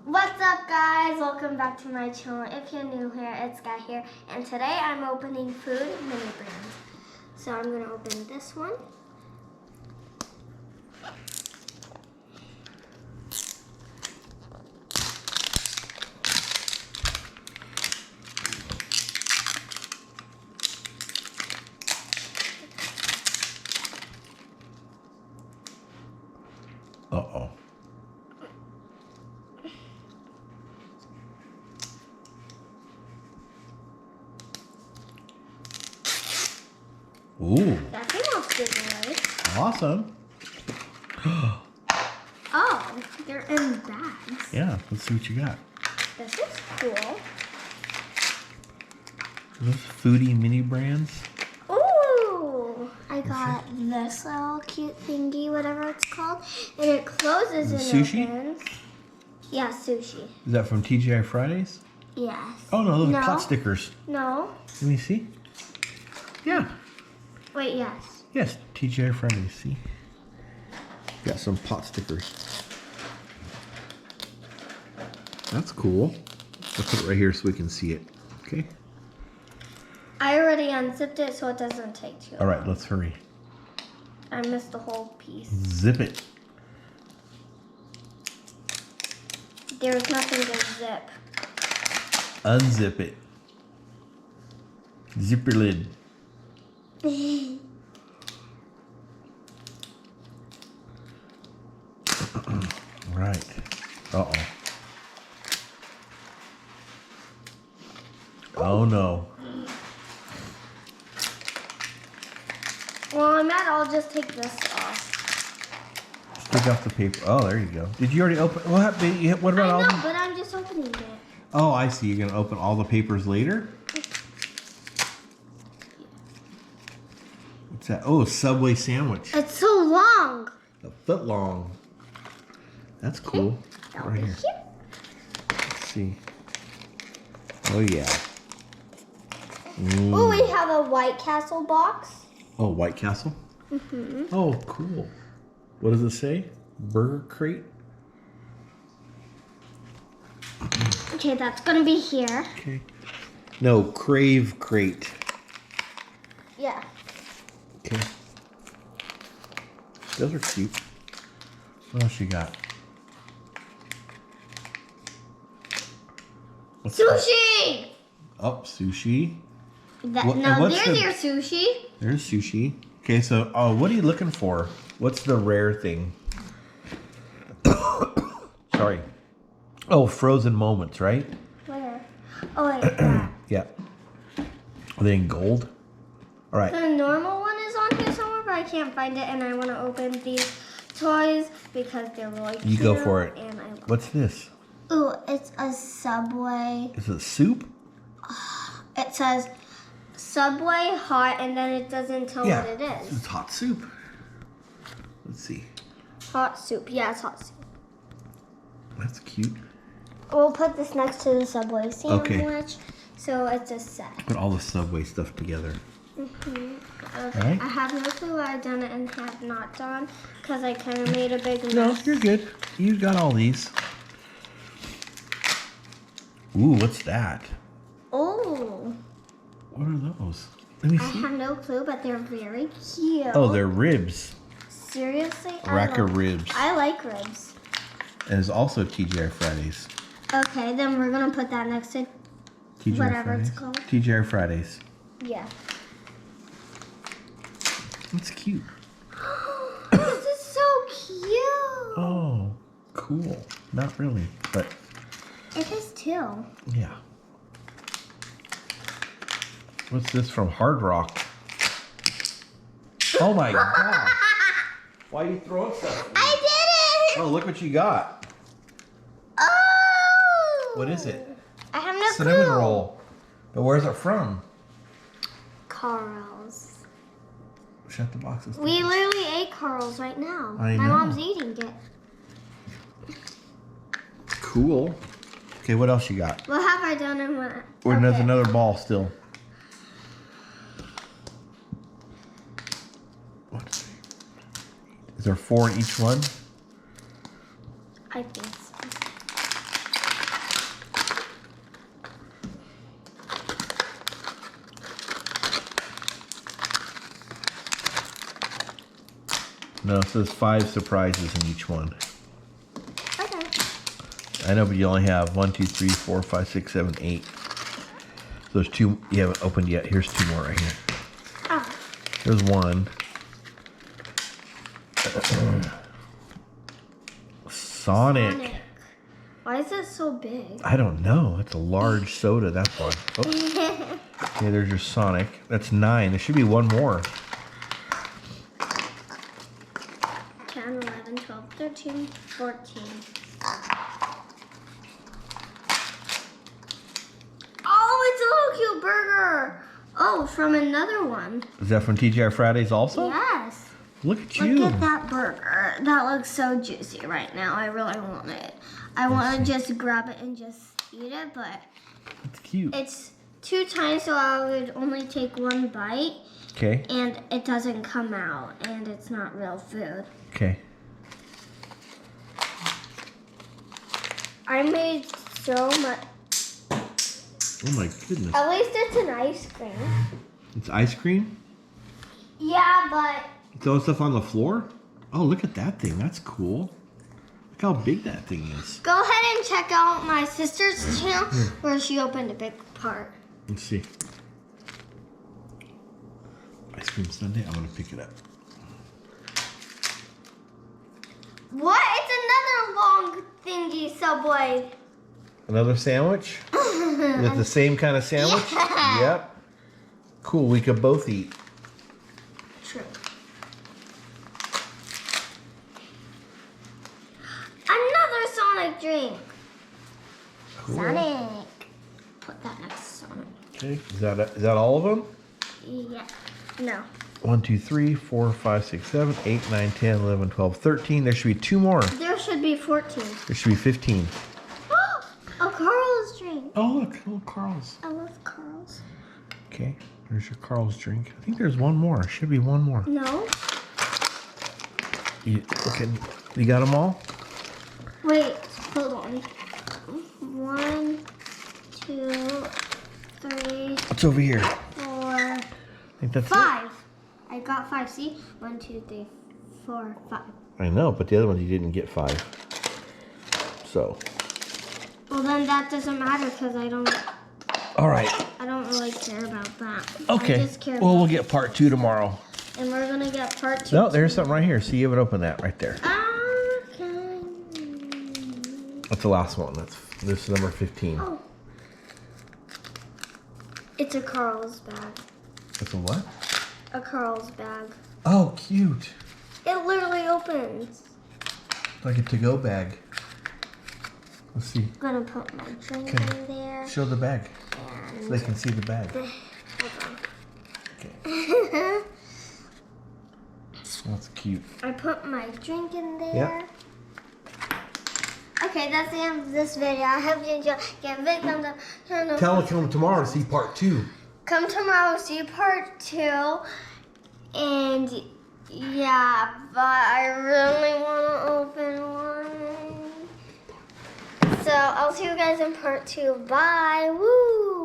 What's up, guys? Welcome back to my channel. If you're new here, it's Guy here, and today I'm opening Foodie Mini Brands. So I'm gonna open this one. Uh-oh. Ooh. That thing looks good, right? Awesome. Oh, they're in bags. Yeah, let's see what you got. This is cool. Are those Foodie Mini Brands? Ooh! I got this little cute thingy, whatever it's called, and it closes and Sushi? opens. Yeah, sushi. Is that from TGI Fridays? Yes. Oh no, those are pot stickers. No. Let me see. Yeah. Wait, yes. Yes, TGI Fridays, see? Got some pot stickers. That's cool. I'll put it right here so we can see it. Okay. I already unzipped it so it doesn't take too long. All right, let's hurry. I missed the whole piece. Zip it. There's nothing to zip. Unzip it. Zip your lid. Right. Uh-oh. Oh no. Well, I might I'll just take this off. Just take off the paper. Oh, there you go. Did you already open? What happened? What about all I know, the... but I'm just opening it. Oh, I see. You're gonna open all the papers later? What's that? Oh, Subway sandwich. It's so long. A foot long. That's cool. That'll Right be here. here. Let's see. Oh yeah. Oh, we have a White Castle box. Oh, White Castle? Mm-hmm. Oh, cool. What does it say? Burger crate? Okay, that's gonna be here. Okay. No, Crave crate. Yeah. Okay. Those are cute. What else you got? What's that? Sushi! Oh, sushi. No, what's there's the- your sushi. There's sushi. Okay, so what are you looking for? What's the rare thing? Sorry. Oh, frozen moments, right? Where? Oh, wait, that. Yeah. Are they in gold? All right. The normal one is on here somewhere, but I can't find it, and I want to open these toys because they're really cute. You go for it. And I love What's this? Ooh, it's a Subway. Is it soup? It says Subway hot, and then it doesn't tell what it is. It's hot soup. Let's see. Hot soup. Yeah, it's hot soup. That's cute. We'll put this next to the Subway sandwich. Okay. So it's a set. Put all the Subway stuff together. Okay. I have no clue what I've done and have not done because I kind of made a big mess. No, you're good. You got all these. Ooh, what's that? Oh. What are those? Let me I see. have no clue, but they're very cute. Oh, they're ribs. Seriously? A rack of ribs. I like ribs. And it's also TGI Fridays. Okay, then we're going to put that next to TGI whatever Fridays. it's called. TGI Fridays. Yeah. That's cute. This is so cute. Oh, cool. Not really, but It is too. yeah. What's this from Hard Rock? Oh my gosh. Why are you throwing stuff? I did it! Oh, look what you got. Oh! What is it? I have no Cinnamon clue. roll. But where's it from? Carl's. Shut the boxes. We literally ate Carl's right now. I My know. mom's eating it. Cool. Okay, what else you got? What have I done in what? Or there's another ball still. What? Is there 4 in each one? I think so. No, it says 5 surprises in each one. Okay. I know, but you only have 1, 2, 3, 4, 5, 6, 7, 8. So there's 2 you haven't opened yet. Here's 2 more right here. Oh. There's 1. Sonic. Why is it so big? I don't know. It's a large soda. That's why. Oh. Okay, there's your Sonic. That's 9. There should be 1 more. 10, 11, 12, 13, 14. Oh, it's a little cute burger. Oh, from another one. Is that from TGI Fridays also? Yes. Look at you. Look at that burger. That looks so juicy right now. I really want it. I want to just grab it and just eat it, but It's cute. it's 2 times, so I would only take 1 bite. Okay. And it doesn't come out, and it's not real food. Okay. I made so much. Oh my goodness. At least it's an ice cream. It's ice cream? Yeah, but Throwing stuff on the floor? Oh, look at that thing. That's cool. Look how big that thing is. go ahead and check out my sister's channel where she opened a big part. Let's see. Ice cream sundae. I'm going to pick it up. What? It's another long thingy Subway. Another sandwich? With the same kind of sandwich? Yeah. Yep. Cool. We could both eat. True. Another Sonic drink. Cool. Sonic. Put that next to Sonic. Okay. Is that all of them? Yeah. No. 1, 2, 3, 4, 5, 6, 7, 8, 9, 10, 11, 12, 13. There should be 2 more. There should be 14. There should be 15. A Carl's drink. Oh, look. Little Carl's. I love Carl's. Okay. There's your Carl's drink. I think there's 1 more. Should be 1 more. No. You got them all? Wait, hold on. 1, 2, 3, What's over here? 4, I think that's 5. I got 5. See? 1, 2, 3, 4, 5. it. I know, but the other ones you didn't get 5. So. Well, then that doesn't matter because I don't All really care about that. Okay. I just care Well, about we'll get part 2 tomorrow. and we're gonna get part 2. No, there's something right here. See, you haven't opened that right there. Okay. That's the last one. This is number 15. Oh. It's a Carl's bag. That's a what? A Carl's bag. Oh, cute. It literally opens. Like a to-go bag. Let's see. I'm gonna put my drink Okay. in there. Show the bag And so they can see the bag. hold Okay. on. That's cute. I put my drink in there. Yep. Okay, that's the end of this video. I hope you enjoyed. Give a big thumbs up. Turn on. Tell them to come tomorrow to see part 2. Come tomorrow, see part 2. And yeah, but I really want to open one. So I'll see you guys in part 2. Bye. Woo!